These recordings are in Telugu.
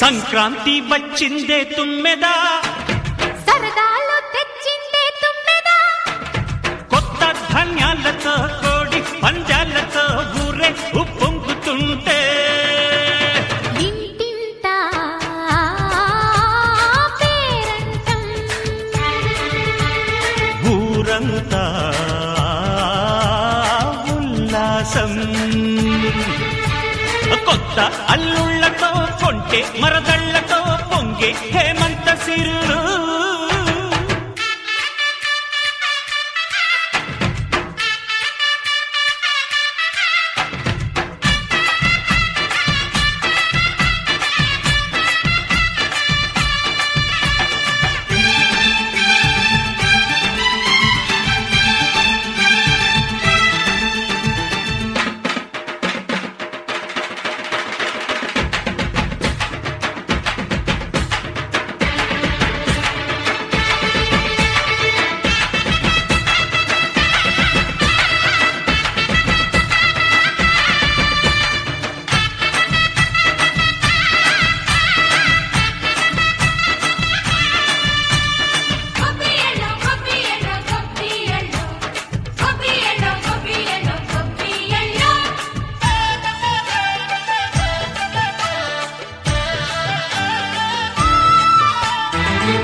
సంక్రాంతి వచ్చిందే తుమ్మెదా, సరదాలు తెచ్చిందే తుమ్మెదా, కొత్త ధాన్యాలతో కోడి పంజాలతో ఊరే ఉప్పొంగుతుంటే ఇంటింటా పేరంటం, ఊరంతా ఉల్లాసం. కొత్త అల్లుళ్లతో కొంటే మరదళ్లతో పొంగే హేమంత సిరులు.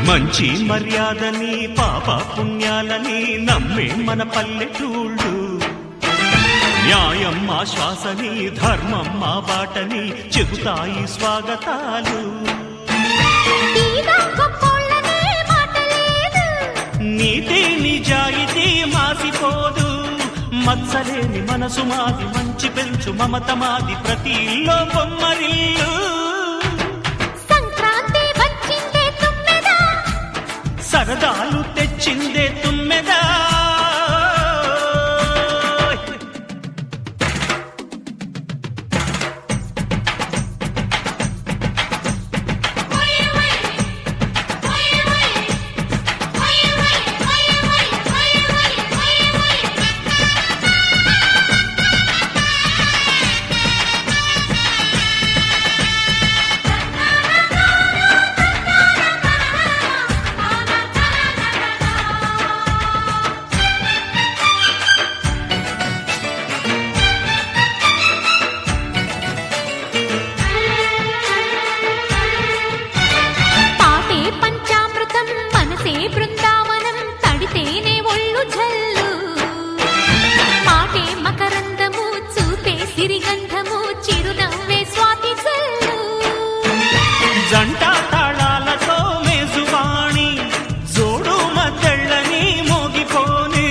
మంచి మర్యాదని పాప పుణ్యాలని నమ్మే మన పల్లెటూళ్ళు, న్యాయం మా శ్వాసని ధర్మం మా బాటని చెబుతాయి స్వాగతాలు. నీతి నిజాయితీ మాసిపోదు, మత్సలేని మనసు మాది, మంచి పెంచు మమత మాది, ప్రతి ఇల్లో బొమ్మరిల్లు. సరదాలు తెచ్చిందే తుమ్మెదా, బృందావనం తడితేనే ఒళ్ళు జల్లు, మాటే మకరందము చూపే సిరిగంధము, చిరునవ్వే స్వాతి జల్లు. జంట తాళాలతో మేజువాణి జోడు మద్దళ్ళని మోగిపోని,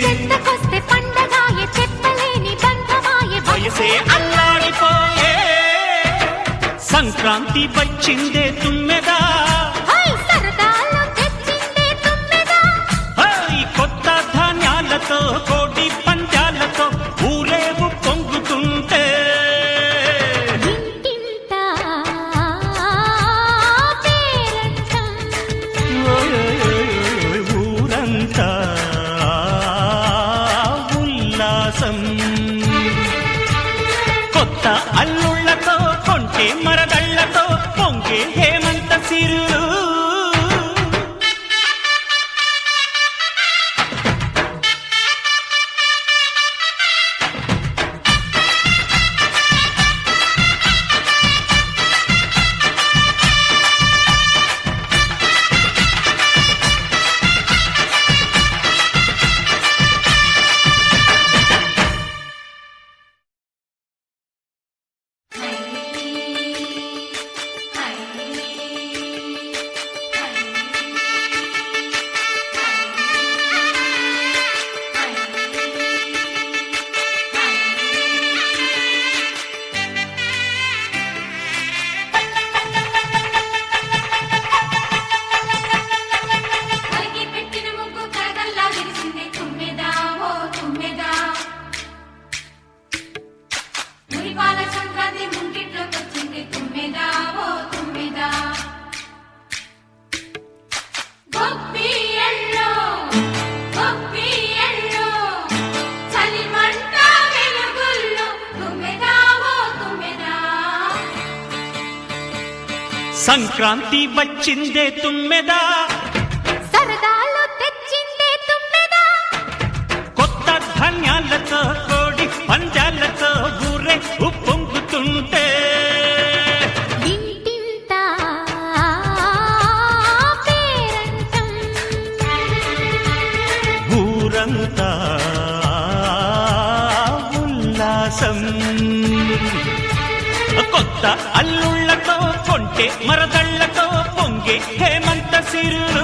చెత్తకొస్తే పండగాయే చెప్పలేని బంధమాయే, వయసే అల్లాడిపోయే. సంక్రాంతి వచ్చిందే తుమ్మెదా, కోటి పంజాలతో ఊరేగు పొంగుతుంటే ఇంటింటా పేరంటం, ఊరంతా ఉల్లాసం. కొత్త అల్లుళ్లతో కొంటే మరదళ్లతో పొంగే హేమంత సిరులు. సంక్రాంతి వచ్చిందే తుమ్మెదా, సరదాలు తెచ్చిందే తుమ్మెదా, కొత్త ధాన్యాలతో కోడి పంజాలతో ఊరే ఉప్పొంగుతుంటే ఇంటింత పేరంటం, ఊరంతా ఉల్లాసం. కొత్త అల్లుళ్ళతో కొంటే మరదళ్లతో పొంగే హేమంత సిరులు